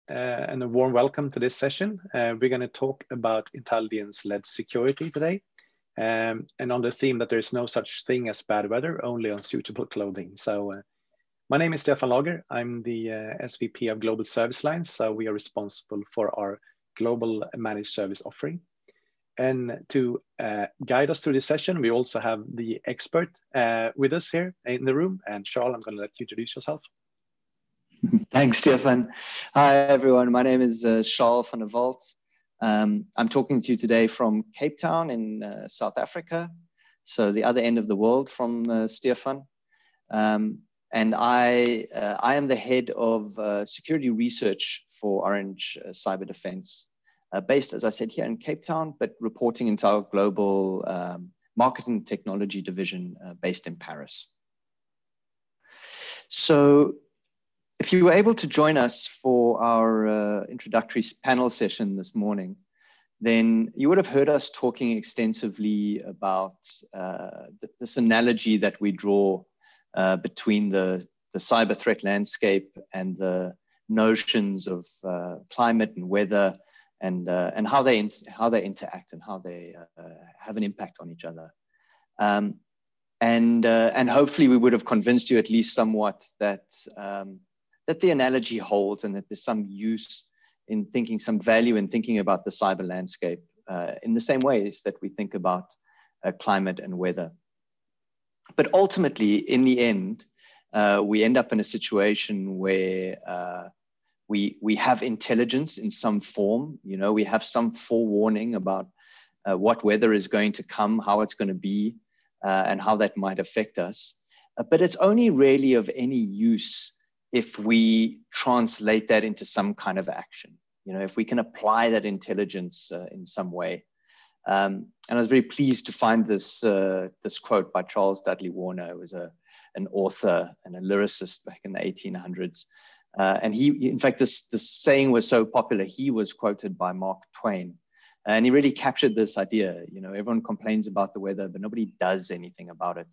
and a warm welcome to this session. We're going to talk about intelligence-led security today, and on the theme that there's no such thing as bad weather, only unsuitable clothing. So my name is Stefan. I'm the SVP of Global Service Lines, so we are responsible for our global managed service offering. And to guide us through this session, we also have the expert with us here in the room. And Charl, I'm going to let you introduce yourself. Thanks, Stefan. Hi, everyone. My name is Charl van Walt. I'm talking to you today from Cape Town in South Africa, so the other end of the world from Stefan. And I am the head of security research for Orange Cyber Defense, based, as I said, here in Cape Town, but reporting into our global marketing technology division based in Paris. So if you were able to join us for our introductory panel session this morning, then you would have heard us talking extensively about this analogy that we draw between the cyber threat landscape and the notions of climate and weather, and how they interact and how they have an impact on each other. And hopefully we would have convinced you at least somewhat that that the analogy holds and that there's some use in thinking, some value in thinking about the cyber landscape in the same ways that we think about climate and weather. But ultimately, in the end, we end up in a situation where we have intelligence in some form. You know, we have some forewarning about what weather is going to come, how it's going to be, and how that might affect us. But it's only really of any use if we translate that into some kind of action. You know, if we can apply that intelligence in some way. And I was very pleased to find this this quote by Charles Dudley Warner, who was an author and a lyricist back in the 1800s. And he, in fact, this saying was so popular, he was quoted by Mark Twain. And he really captured this idea, you know, everyone complains about the weather, but nobody does anything about it.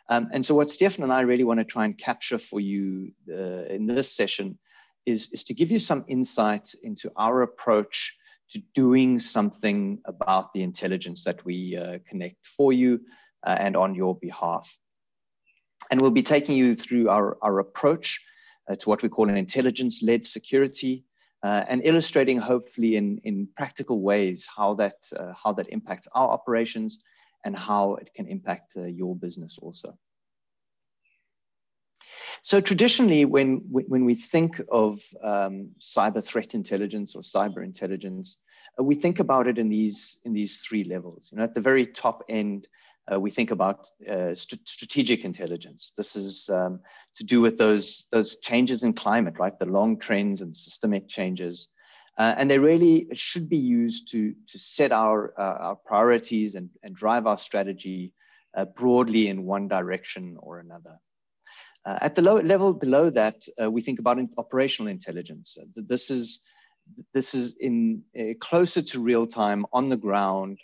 And so what Stefan and I really want to try and capture for you in this session is to give you some insight into our approach to doing something about the intelligence that we connect for you and on your behalf. And we'll be taking you through our approach to what we call an intelligence-led security, and illustrating hopefully in practical ways how that impacts our operations and how it can impact your business also. So traditionally, when we think of cyber threat intelligence or cyber intelligence, we think about it in these three levels. You know, at the very top end, we think about strategic intelligence. This is to do with those changes in climate, right? The long trends and systemic changes. And they really should be used to set our priorities and drive our strategy broadly in one direction or another. At the level below that, we think about operational intelligence. This is in closer to real time, on the ground,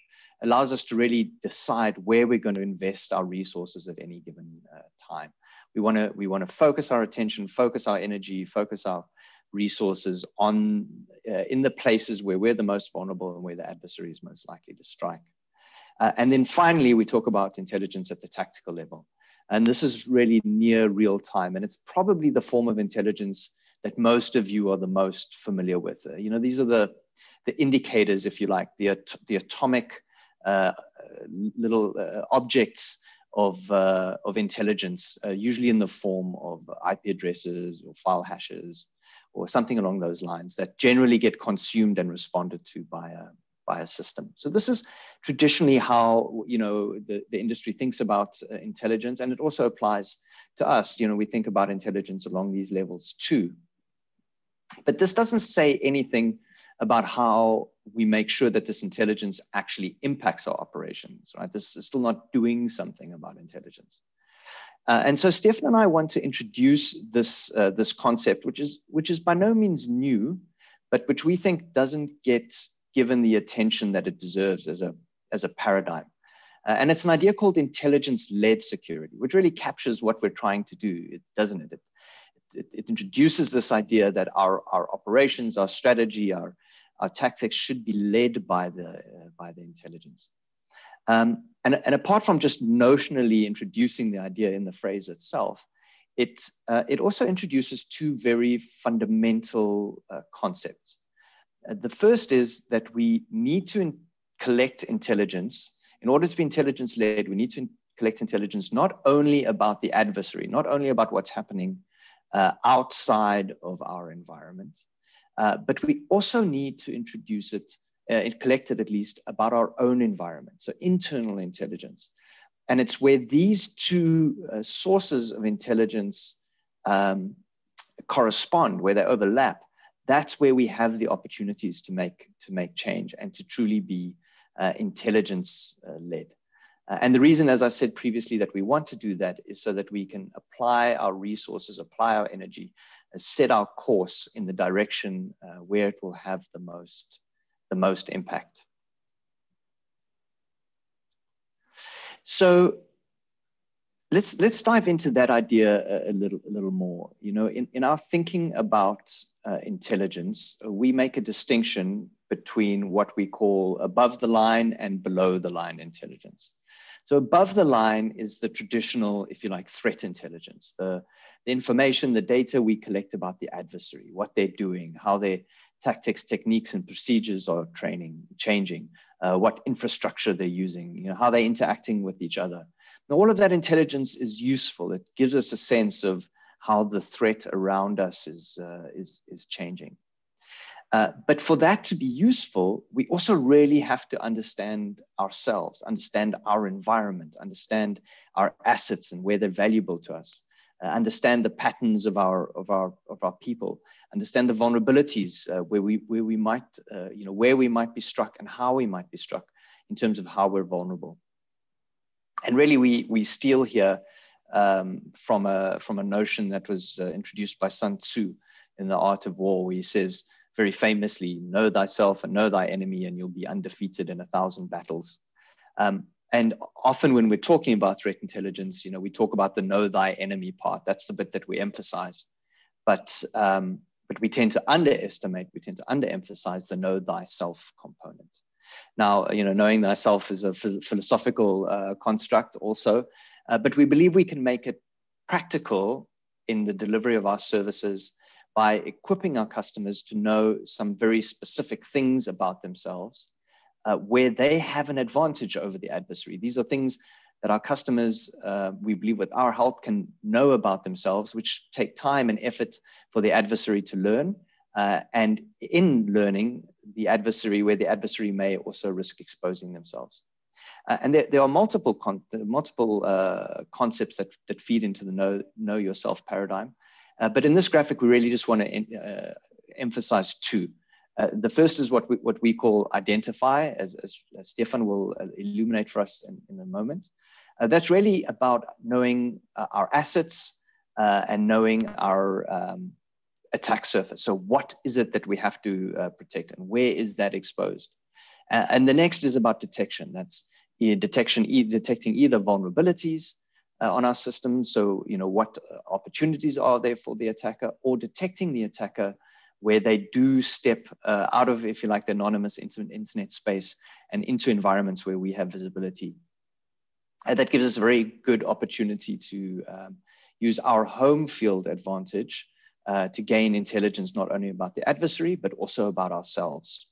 allows us to really decide where we're going to invest our resources at any given time. We want to focus our attention, focus our energy, focus our resources on in the places where we're the most vulnerable and where the adversary is most likely to strike. And then finally, we talk about intelligence at the tactical level. And this is really near real time. And it's probably the form of intelligence that most of you are the most familiar with. You know, these are the indicators, if you like, the atomic little objects of intelligence, usually in the form of IP addresses or file hashes or something along those lines that generally get consumed and responded to by a system. So this is traditionally how, you know, the industry thinks about intelligence, and it also applies to us. You know, we think about intelligence along these levels too. But this doesn't say anything about how we make sure that this intelligence actually impacts our operations, right? This is still not doing something about intelligence. And so Stefan and I want to introduce this concept, which is by no means new, but which we think doesn't get given the attention that it deserves as a paradigm. And it's an idea called intelligence-led security, which really captures what we're trying to do, doesn't it? it introduces this idea that our operations, our strategy, our tactics should be led by the intelligence. And apart from just notionally introducing the idea in the phrase itself, it also introduces two very fundamental concepts. The first is that we need to collect intelligence. In order to be intelligence-led, we need to collect intelligence not only about the adversary, not only about what's happening outside of our environment, but we also need to introduce it, collect it at least, about our own environment, so internal intelligence. And it's where these two sources of intelligence correspond, where they overlap, that's where we have the opportunities to make change and to truly be intelligence-led. And the reason, as I said previously, that we want to do that is so that we can apply our resources, apply our energy, set our course in the direction where it will have the most impact. So let's dive into that idea a little more. You know, in our thinking about intelligence, we make a distinction between what we call above the line and below the line intelligence. So above the line is the traditional, if you like, threat intelligence, the information, the data we collect about the adversary, what they're doing, how their tactics, techniques, and procedures are changing, what infrastructure they're using, you know, how they're interacting with each other. Now, all of that intelligence is useful. It gives us a sense of how the threat around us is changing. But for that to be useful, we also really have to understand ourselves, understand our environment, understand our assets and where they're valuable to us, understand the patterns of our people, understand the vulnerabilities where we might be struck and how we might be struck in terms of how we're vulnerable. And really, we steal here from a notion that was introduced by Sun Tzu in The Art of War, where he says, very famously, know thyself and know thy enemy, and you'll be undefeated in 1,000 battles. And often when we're talking about threat intelligence, you know, we talk about the know thy enemy part. That's the bit that we emphasize. But we tend to underemphasize the know thyself component. Now, you know, knowing thyself is a philosophical construct also, but we believe we can make it practical in the delivery of our services by equipping our customers to know some very specific things about themselves where they have an advantage over the adversary. These are things that our customers, we believe with our help, can know about themselves, which take time and effort for the adversary to learn. And in learning, the adversary may also risk exposing themselves. And there are multiple concepts that feed into the know yourself paradigm. But in this graphic, we really just want to emphasize two. The first is what we call identify, as Stefan will illuminate for us in a moment. That's really about knowing our assets and knowing our attack surface. So what is it that we have to protect, and where is that exposed? And the next is about detection. That's detecting either vulnerabilities on our system. So, you know, what opportunities are there for the attacker, or detecting the attacker where they do step out of, if you like, the anonymous internet space and into environments where we have visibility. And that gives us a very good opportunity to use our home field advantage to gain intelligence, not only about the adversary, but also about ourselves.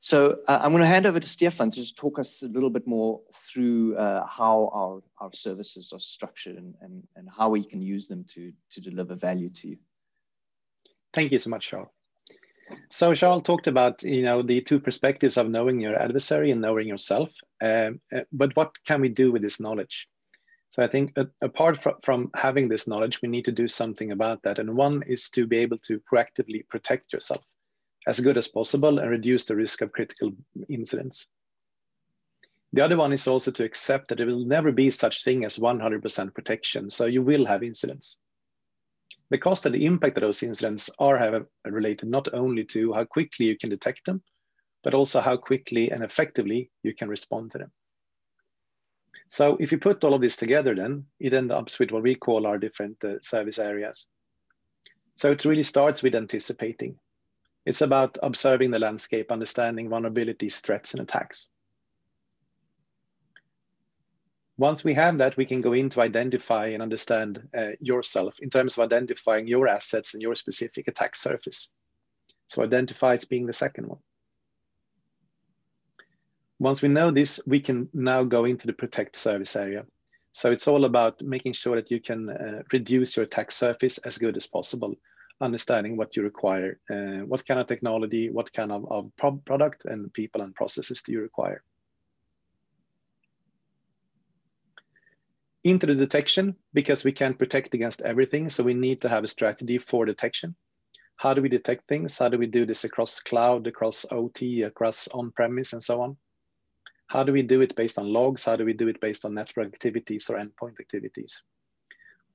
So I'm going to hand over to Stefan to just talk us a little bit more through how our services are structured and how we can use them to deliver value to you. Thank you so much, Charl. So Charl talked about, you know, the two perspectives of knowing your adversary and knowing yourself. But what can we do with this knowledge? So I think apart from having this knowledge, we need to do something about that. And one is to be able to proactively protect yourself as good as possible and reduce the risk of critical incidents. The other one is also to accept that there will never be such thing as 100% protection. So you will have incidents. The cost and the impact of those incidents are related not only to how quickly you can detect them, but also how quickly and effectively you can respond to them. So if you put all of this together, then it ends up with what we call our different service areas. So it really starts with anticipating. It's about observing the landscape, understanding vulnerabilities, threats, and attacks. Once we have that, we can go in to identify and understand yourself in terms of identifying your assets and your specific attack surface. So identify as being the second one. Once we know this, we can now go into the protect service area. So it's all about making sure that you can reduce your attack surface as good as possible, understanding what you require, what kind of technology, what kind of product and people and processes do you require. Into the detection, because we can't protect against everything, so we need to have a strategy for detection. How do we detect things? How do we do this across cloud, across OT, across on-premise, and so on? How do we do it based on logs? How do we do it based on network activities or endpoint activities?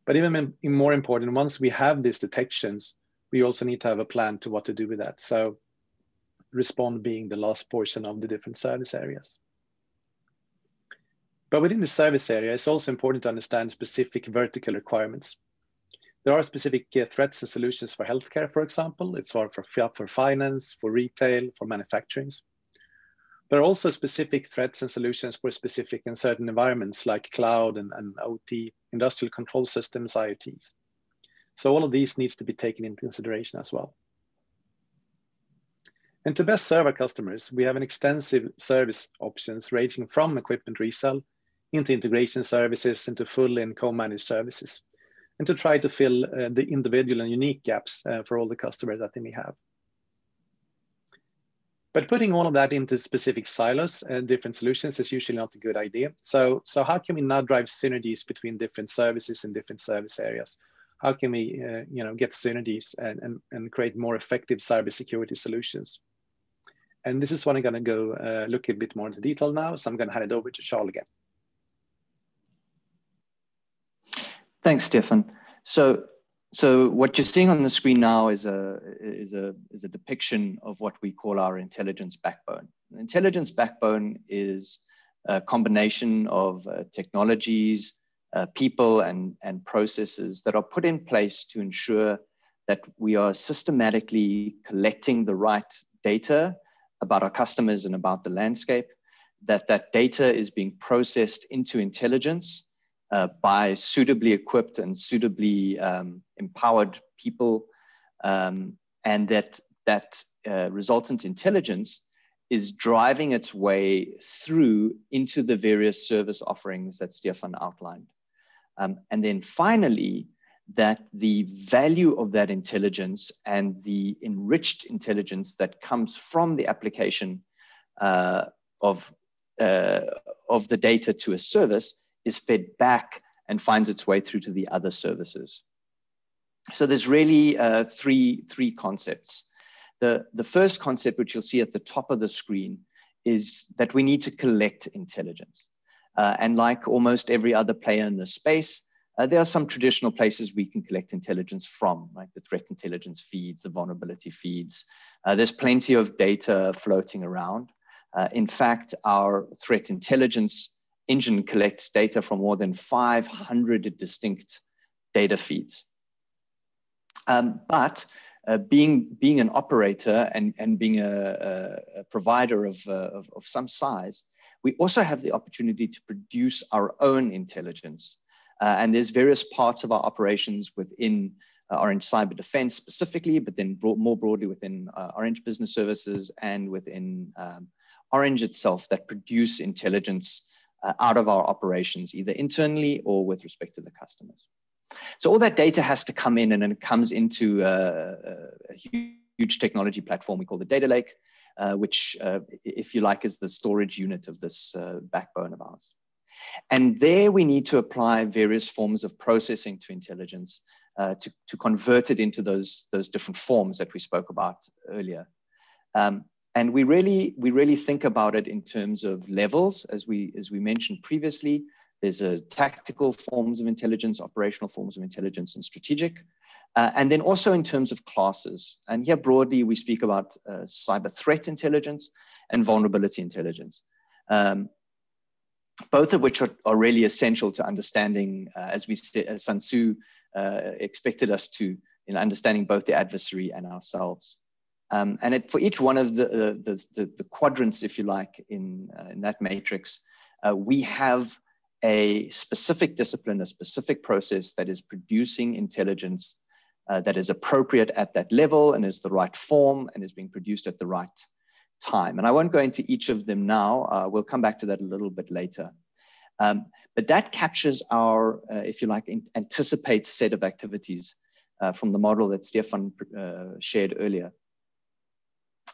But even more important, once we have these detections, we also need to have a plan to what to do with that. So respond being the last portion of the different service areas. But within the service area, it's also important to understand specific vertical requirements. There are specific threats and solutions for healthcare, for example. It's for finance, for retail, for manufacturing. There are also specific threats and solutions for specific and certain environments like cloud and OT, industrial control systems, IoTs. So all of these needs to be taken into consideration as well. And to best serve our customers, we have an extensive service options ranging from equipment resale into integration services, into full and co-managed services, and to try to fill the individual and unique gaps for all the customers that they may have. But putting all of that into specific silos and different solutions is usually not a good idea. So how can we now drive synergies between different services and different service areas? How can we get synergies and create more effective cybersecurity solutions? And this is what I'm going to go look a bit more into detail now. So I'm going to hand it over to Charl again. Thanks, Stefan. So what you're seeing on the screen now is a depiction of what we call our intelligence backbone. The intelligence backbone is a combination of technologies, people, and processes that are put in place to ensure that we are systematically collecting the right data about our customers and about the landscape, that data is being processed into intelligence by suitably equipped and suitably empowered people, and that resultant intelligence is driving its way through into the various service offerings that Stefan outlined. And then finally, that the value of that intelligence and the enriched intelligence that comes from the application of the data to a service is fed back and finds its way through to the other services. So there's really three concepts. The first concept, which you'll see at the top of the screen, is that we need to collect intelligence. And like almost every other player in this space, there are some traditional places we can collect intelligence from, like the threat intelligence feeds, the vulnerability feeds. There's plenty of data floating around. In fact, our threat intelligence engine collects data from more than 500 distinct data feeds. But being an operator and being a provider of some size, we also have the opportunity to produce our own intelligence. And there's various parts of our operations within Orange Cyber Defense specifically, but then more broadly within Orange Business Services and within Orange itself that produce intelligence out of our operations, either internally or with respect to the customers. So all that data has to come in, and then it comes into a huge technology platform we call the data lake, which, if you like, is the storage unit of this backbone of ours. And there we need to apply various forms of processing to intelligence to convert it into those different forms that we spoke about earlier. And we really think about it in terms of levels, as we mentioned previously. There's tactical forms of intelligence, operational forms of intelligence, and strategic. And then also in terms of classes. And here broadly, we speak about cyber threat intelligence and vulnerability intelligence. both of which are really essential to understanding, as Sun Tzu expected us to, in understanding both the adversary and ourselves. And for each one of the quadrants, if you like, in that matrix, we have a specific discipline, a specific process that is producing intelligence that is appropriate at that level and is the right form and is being produced at the right time. And I won't go into each of them now. We'll come back to that a little bit later. But that captures our, if you like, anticipates set of activities from the model that Stefan shared earlier.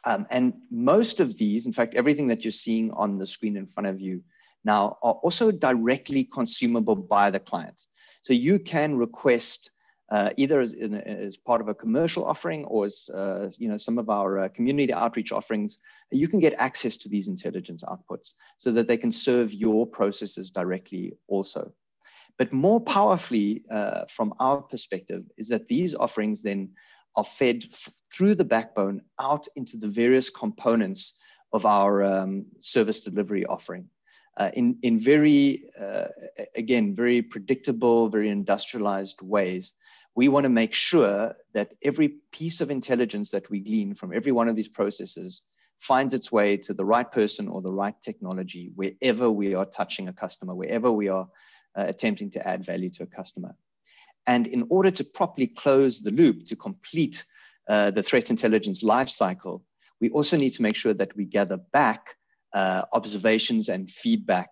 And most of these, in fact, everything that you're seeing on the screen in front of you now are also directly consumable by the client. So you can request either as part of a commercial offering or as some of our community outreach offerings, you can get access to these intelligence outputs so that they can serve your processes directly also. But more powerfully, from our perspective, is that these offerings then are fed through the backbone out into the various components of our service delivery offering in very, again, very predictable, very industrialized ways. We want to make sure that every piece of intelligence that we glean from every one of these processes finds its way to the right person or the right technology wherever we are touching a customer, wherever we are attempting to add value to a customer. And in order to properly close the loop, to complete the threat intelligence lifecycle, we also need to make sure that we gather back observations and feedback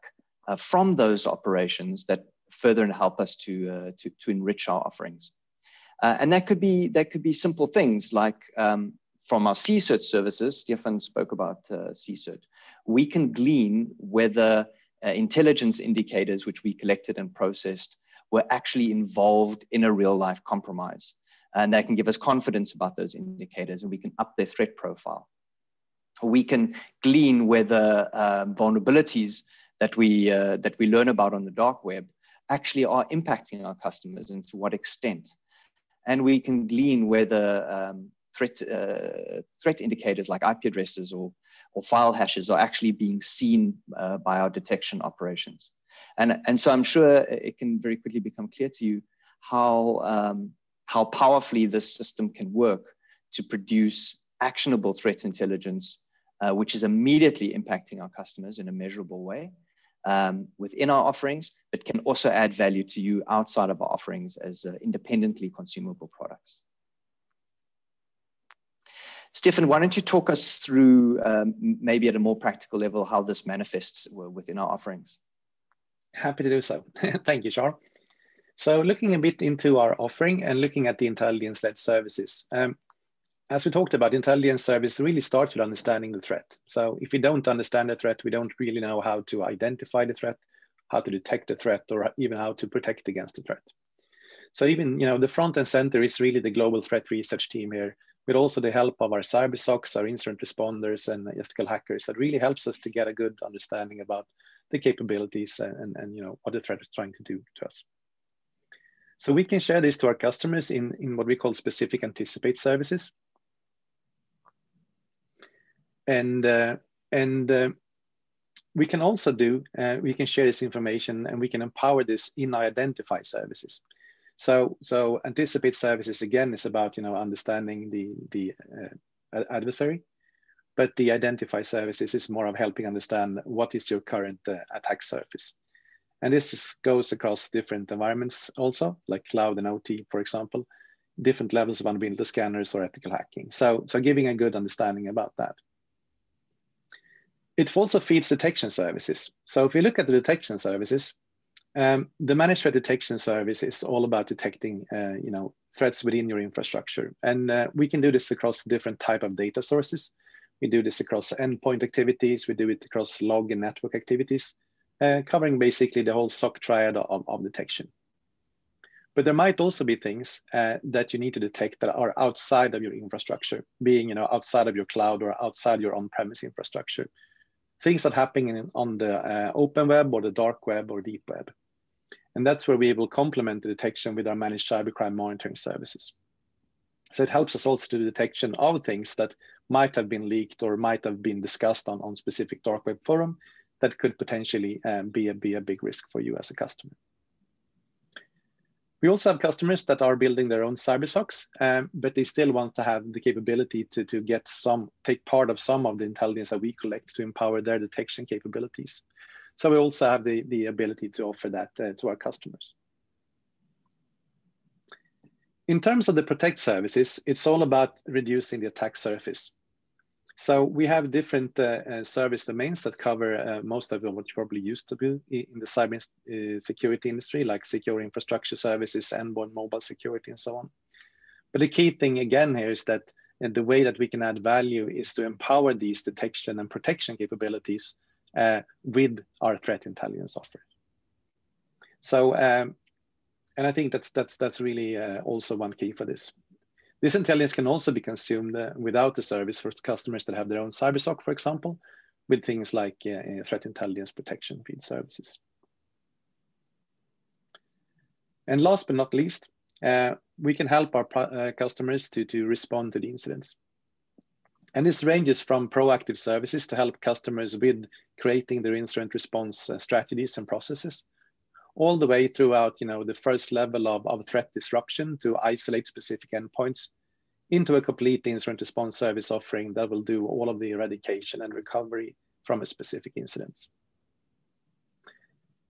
from those operations that further help us to enrich our offerings. And that could be simple things like from our CSIRT services. Stefan spoke about CSIRT. We can glean whether intelligence indicators which we collected and processed were actually involved in a real life compromise. And that can give us confidence about those indicators, and we can up their threat profile. We can glean whether vulnerabilities that we learn about on the dark web actually are impacting our customers and to what extent. And we can glean whether threat indicators like IP addresses or file hashes are actually being seen by our detection operations. And so I'm sure it can very quickly become clear to you how powerfully this system can work to produce actionable threat intelligence, which is immediately impacting our customers in a measurable way within our offerings, but can also add value to you outside of our offerings as independently consumable products. Stefan, why don't you talk us through maybe at a more practical level how this manifests within our offerings? Happy to do so. Thank you, Charl. So looking a bit into our offering and looking at the intelligence-led services, as we talked about, intelligence service really starts with understanding the threat. So if we don't understand the threat, we don't really know how to identify the threat, how to detect the threat, or even how to protect against the threat. So even the front and center is really the global threat research team here, with also the help of our cyber SOCs, our incident responders, and ethical hackers that really helps us to get a good understanding about the capabilities and what the threat is trying to do to us. So we can share this to our customers in what we call specific anticipate services. And we can also we can share this information and we can empower this in our identify services. So anticipate services, again, is about understanding the adversary, but the identify services is more of helping understand what is your current attack surface. And this goes across different environments also, like cloud and OT, for example, different levels of vulnerability scanners or ethical hacking. So giving a good understanding about that. It also feeds detection services. So if you look at the detection services, the managed threat detection service is all about detecting threats within your infrastructure. And we can do this across different type of data sources. We do this across endpoint activities. We do it across log and network activities, covering basically the whole SOC triad of detection. But there might also be things that you need to detect that are outside of your infrastructure, being outside of your cloud or outside your on-premise infrastructure. Things that happen on the open web or the dark web or deep web. And that's where we will complement the detection with our managed cybercrime monitoring services. So it helps us also do detection of things that might have been leaked or might have been discussed on specific dark web forum that could potentially be a big risk for you as a customer. We also have customers that are building their own CyberSOCs, but they still want to have the capability to take part of some of the intelligence that we collect to empower their detection capabilities. So we also have the ability to offer that to our customers. In terms of the protect services, it's all about reducing the attack surface. So we have different service domains that cover most of what you probably used to do in the cyber security industry, like secure infrastructure services, endpoint mobile security, and so on. But the key thing again here is that the way that we can add value is to empower these detection and protection capabilities with our threat intelligence offer. So, and I think that's really also one key for this. This intelligence can also be consumed without the service for customers that have their own CyberSOC, for example, with things like threat intelligence protection feed services. And last but not least, we can help our customers to respond to the incidents. And this ranges from proactive services to help customers with creating their incident response strategies and processes, all the way throughout, the first level of threat disruption to isolate specific endpoints into a complete incident response service offering that will do all of the eradication and recovery from a specific incident.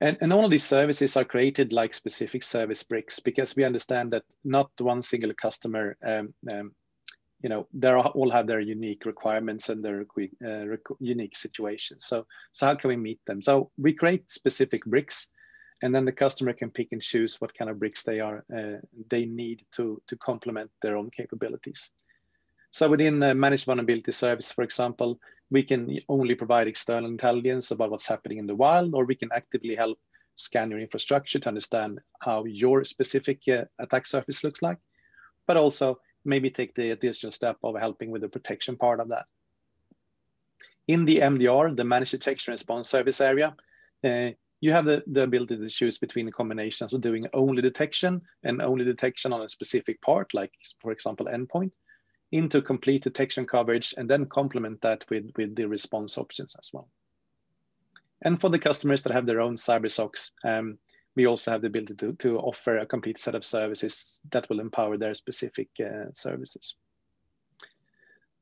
And all of these services are created like specific service bricks, because we understand that not one single customer, they all have their unique requirements and their unique situations. So how can we meet them? So we create specific bricks, and then the customer can pick and choose what kind of bricks they need to complement their own capabilities. So within managed vulnerability service, for example, we can only provide external intelligence about what's happening in the wild, or we can actively help scan your infrastructure to understand how your specific attack surface looks like, but also maybe take the additional step of helping with the protection part of that. In the MDR, the managed detection response service area, you have the ability to choose between the combinations of doing only detection and only detection on a specific part, like, for example, endpoint, into complete detection coverage, and then complement that with the response options as well. And for the customers that have their own CyberSOCs, we also have the ability to offer a complete set of services that will empower their specific services.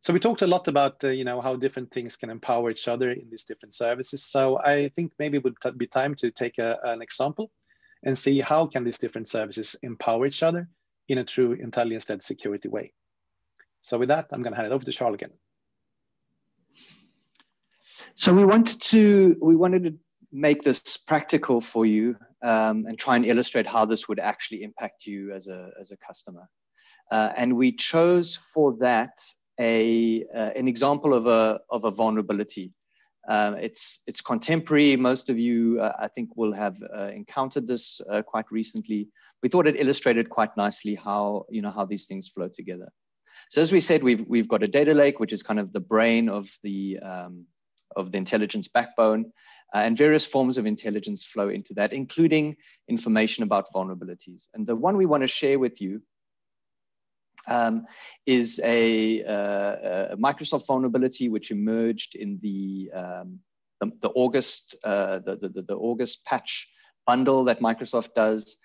So we talked a lot about how different things can empower each other in these different services. So I think maybe it would be time to take an example and see how can these different services empower each other in a true intelligence-led security way. So with that, I'm going to hand it over to Charl again. So we wanted to make this practical for you and try and illustrate how this would actually impact you as a customer. And we chose for that an example of a vulnerability. It's contemporary. Most of you, I think, will have encountered this quite recently. We thought it illustrated quite nicely how these things flow together. So as we said, we've got a data lake, which is kind of the brain of the intelligence backbone, and various forms of intelligence flow into that, including information about vulnerabilities. And the one we want to share with you is a Microsoft vulnerability which emerged in the August the August patch bundle that Microsoft does,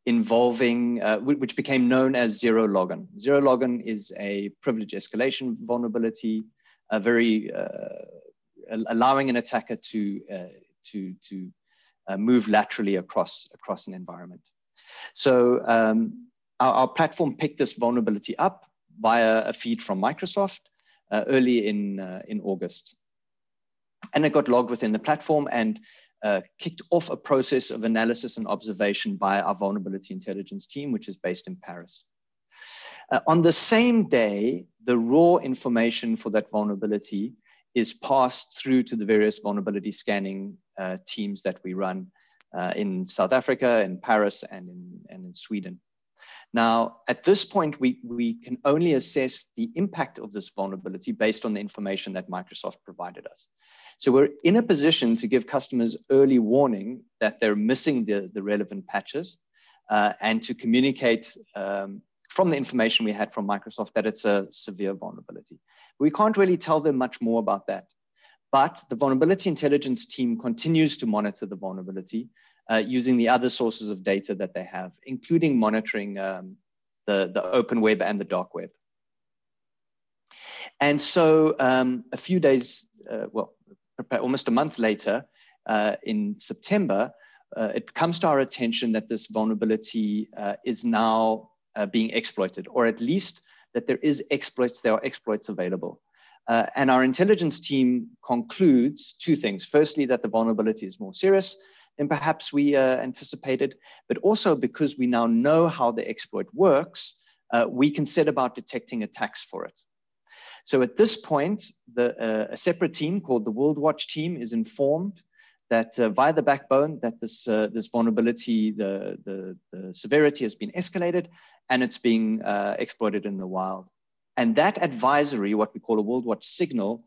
involving which became known as Zero Login. Zero Login is a privilege escalation vulnerability, very allowing an attacker to move laterally across an environment. So our platform picked this vulnerability up via a feed from Microsoft early in August. And it got logged within the platform and kicked off a process of analysis and observation by our vulnerability intelligence team, which is based in Paris. On the same day, the raw information for that vulnerability is passed through to the various vulnerability scanning teams that we run in South Africa, in Paris, and in Sweden. Now, at this point, we can only assess the impact of this vulnerability based on the information that Microsoft provided us. So we're in a position to give customers early warning that they're missing the relevant patches and to communicate from the information we had from Microsoft that it's a severe vulnerability. We can't really tell them much more about that. But the vulnerability intelligence team continues to monitor the vulnerability using the other sources of data that they have, including monitoring the open web and the dark web. And so a few days, well, almost a month later, in September, it comes to our attention that this vulnerability is now being exploited, or at least that there are exploits available. And our intelligence team concludes two things. Firstly, that the vulnerability is more serious than perhaps we anticipated, but also because we now know how the exploit works, we can set about detecting attacks for it. So at this point, a separate team called the World Watch team is informed that via the backbone that this vulnerability, the severity has been escalated and it's being exploited in the wild. And that advisory, what we call a World Watch signal,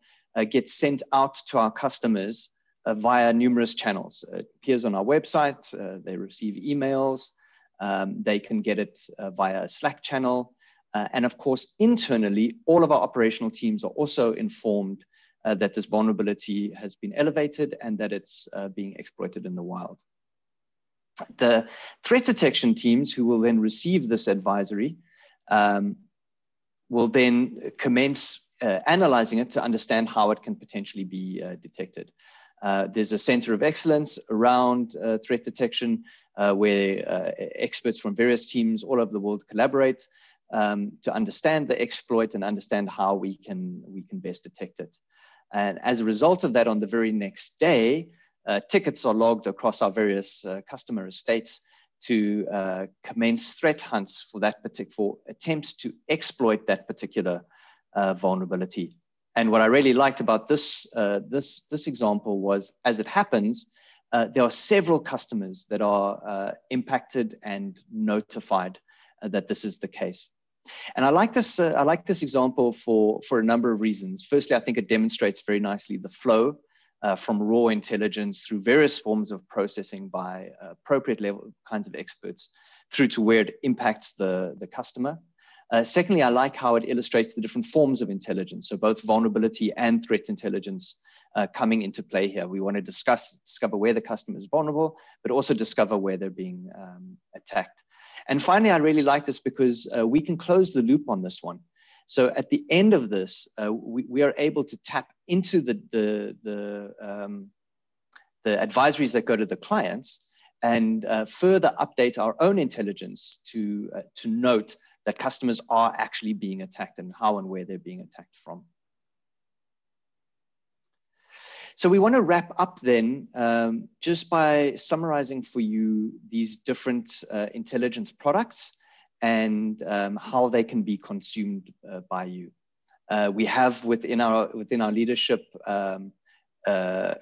gets sent out to our customers via numerous channels. It appears on our website, they receive emails, they can get it via a Slack channel. And of course, internally, all of our operational teams are also informed that this vulnerability has been elevated and that it's being exploited in the wild. The threat detection teams who will then receive this advisory will then commence analyzing it to understand how it can potentially be detected. There's a center of excellence around threat detection where experts from various teams all over the world collaborate to understand the exploit and understand how we can best detect it. And as a result of that, on the very next day, tickets are logged across our various customer estates to commence threat hunts for attempts to exploit that particular vulnerability. And what I really liked about this example was, as it happens, there are several customers that are impacted and notified that this is the case. And I like this example for a number of reasons. Firstly, I think it demonstrates very nicely the flow from raw intelligence through various forms of processing by appropriate level kinds of experts through to where it impacts the customer. Secondly, I like how it illustrates the different forms of intelligence. So both vulnerability and threat intelligence coming into play here. We want to discover where the customer is vulnerable, but also discover where they're being attacked. And finally, I really like this because we can close the loop on this one. So at the end of this, we are able to tap into the advisories that go to the clients and further update our own intelligence to note that customers are actually being attacked and how and where they're being attacked from. So we want to wrap up then just by summarizing for you these different intelligence products and how they can be consumed by you. We have within our leadership a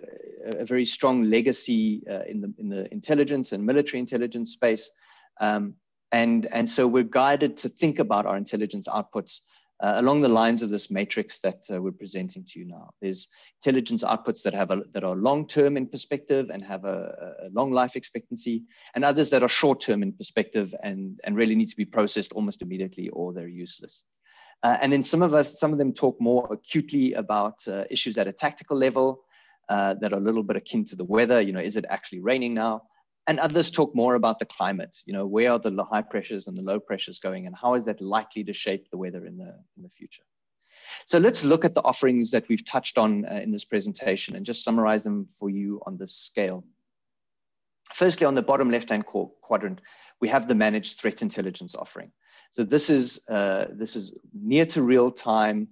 very strong legacy in the intelligence and military intelligence space. And so we're guided to think about our intelligence outputs along the lines of this matrix that we're presenting to you now. There's intelligence outputs that are long-term in perspective and have a long life expectancy, and others that are short-term in perspective and really need to be processed almost immediately or they're useless. And then some of them talk more acutely about issues at a tactical level that are a little bit akin to the weather. You know, is it actually raining now? And others talk more about the climate. You know, where are the high pressures and the low pressures going, and how is that likely to shape the weather in the future? So let's look at the offerings that we've touched on in this presentation and just summarize them for you on this scale. Firstly, on the bottom left-hand quadrant, we have the managed threat intelligence offering. So this is near to real-time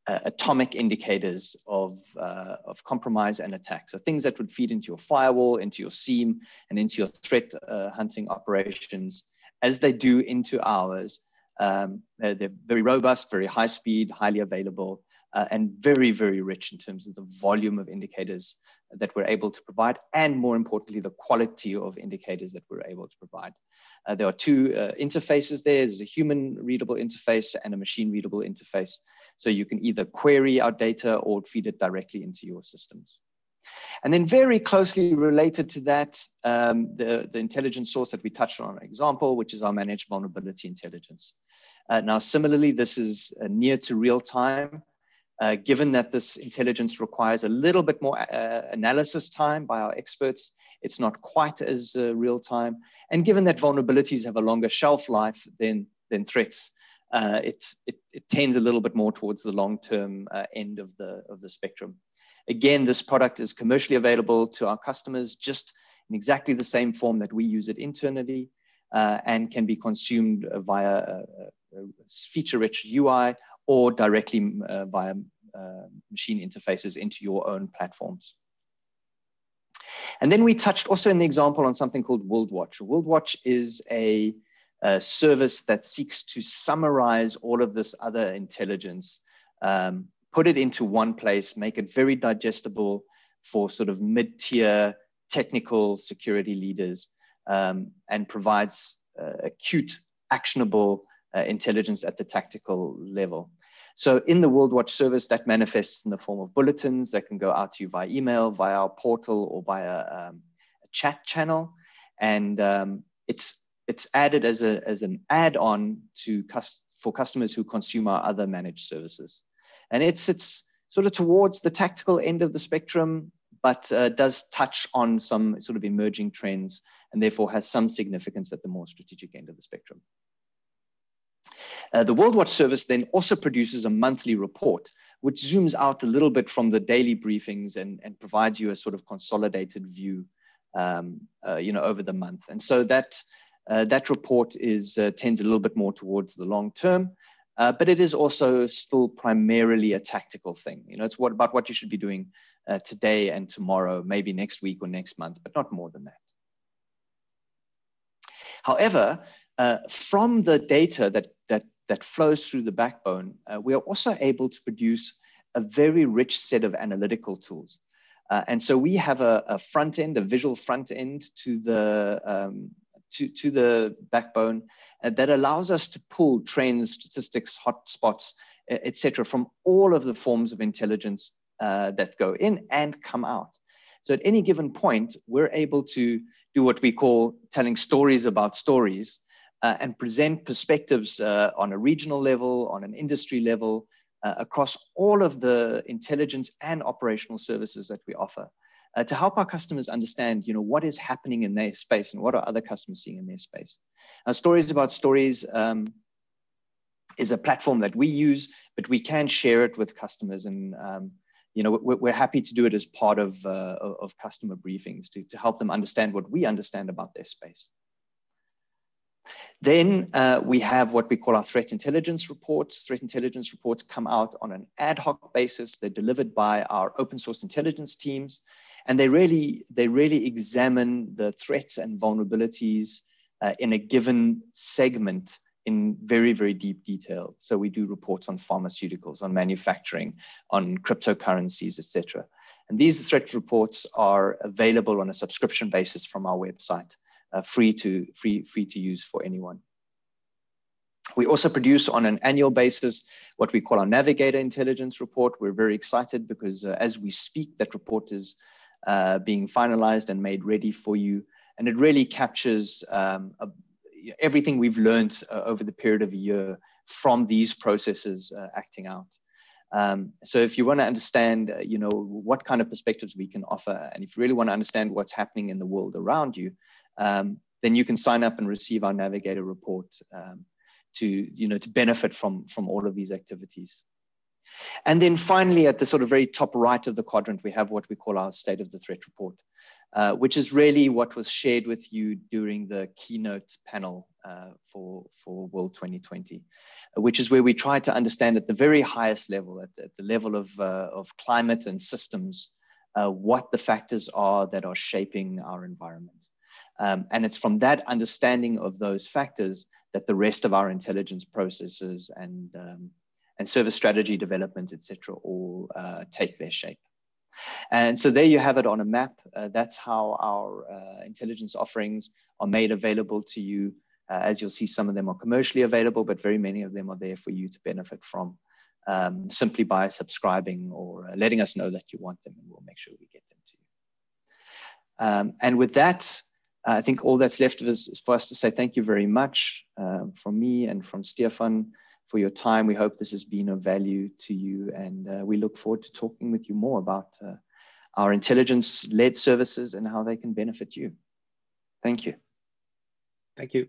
atomic indicators of compromise and attack. So things that would feed into your firewall, into your SIEM, and into your threat hunting operations, as they do into ours. They're very robust, very high speed, highly available, and very, very rich in terms of the volume of indicators that we're able to provide, and more importantly, the quality of indicators that we're able to provide. There are two interfaces there. There's a human readable interface and a machine readable interface. So you can either query our data or feed it directly into your systems. And then very closely related to that, the intelligence source that we touched on, an example, which is our managed vulnerability intelligence. Now, similarly, this is near to real time. Given that this intelligence requires a little bit more analysis time by our experts, it's not quite as real time. And given that vulnerabilities have a longer shelf life than threats, it tends a little bit more towards the long-term end of the spectrum. Again, this product is commercially available to our customers just in exactly the same form that we use it internally, and can be consumed via a feature-rich UI or directly via machine interfaces into your own platforms. And then we touched also in the example on something called WorldWatch. WorldWatch is a service that seeks to summarize all of this other intelligence, put it into one place, make it very digestible for sort of mid-tier technical security leaders, and provides acute, actionable intelligence at the tactical level. So in the WorldWatch service, that manifests in the form of bulletins that can go out to you via email, via our portal, or via a chat channel. And it's added as an add-on for customers who consume our other managed services. And it's sort of towards the tactical end of the spectrum, but does touch on some sort of emerging trends, and therefore has some significance at the more strategic end of the spectrum. The WorldWatch service then also produces a monthly report, which zooms out a little bit from the daily briefings and provides you a sort of consolidated view, over the month. And so that report tends a little bit more towards the long term, but it is also still primarily a tactical thing. It's about what you should be doing today and tomorrow, maybe next week or next month, but not more than that. However, from the data that flows through the backbone, we are also able to produce a very rich set of analytical tools. And so we have a front end, a visual front end to the backbone that allows us to pull trends, statistics, hotspots, etc., from all of the forms of intelligence that go in and come out. So at any given point, we're able to do what we call telling stories about stories, and present perspectives on a regional level, on an industry level, across all of the intelligence and operational services that we offer, to help our customers understand, what is happening in their space and what are other customers seeing in their space. Now, Stories About Stories is a platform that we use, but we can share it with customers, and we're happy to do it as part of customer briefings to help them understand what we understand about their space. Then we have what we call our threat intelligence reports. Threat intelligence reports come out on an ad hoc basis. They're delivered by our open source intelligence teams, and they really examine the threats and vulnerabilities in a given segment in very, very deep detail. So we do reports on pharmaceuticals, on manufacturing, on cryptocurrencies, etc. And these threat reports are available on a subscription basis from our website. Free to use for anyone. We also produce on an annual basis what we call our Navigator Intelligence Report. We're very excited because as we speak, that report is being finalized and made ready for you. And it really captures everything we've learned over the period of a year from these processes acting out. So if you want to understand, what kind of perspectives we can offer, and if you really want to understand what's happening in the world around you, then you can sign up and receive our Navigator report to benefit from all of these activities. And then finally, at the sort of very top right of the quadrant, we have what we call our State of the Threat Report, which is really what was shared with you during the keynote panel for World 2020, which is where we try to understand at the very highest level, at the level of climate and systems, what the factors are that are shaping our environment. And it's from that understanding of those factors that the rest of our intelligence processes and service strategy development, etc., all take their shape. And so there you have it on a map. That's how our intelligence offerings are made available to you. As you'll see, some of them are commercially available, but very many of them are there for you to benefit from simply by subscribing or letting us know that you want them, and we'll make sure we get them to you. And with that, I think all that's left of us is for us to say thank you very much from me and from Stefan for your time. We hope this has been of value to you, and we look forward to talking with you more about our intelligence-led services and how they can benefit you. Thank you. Thank you.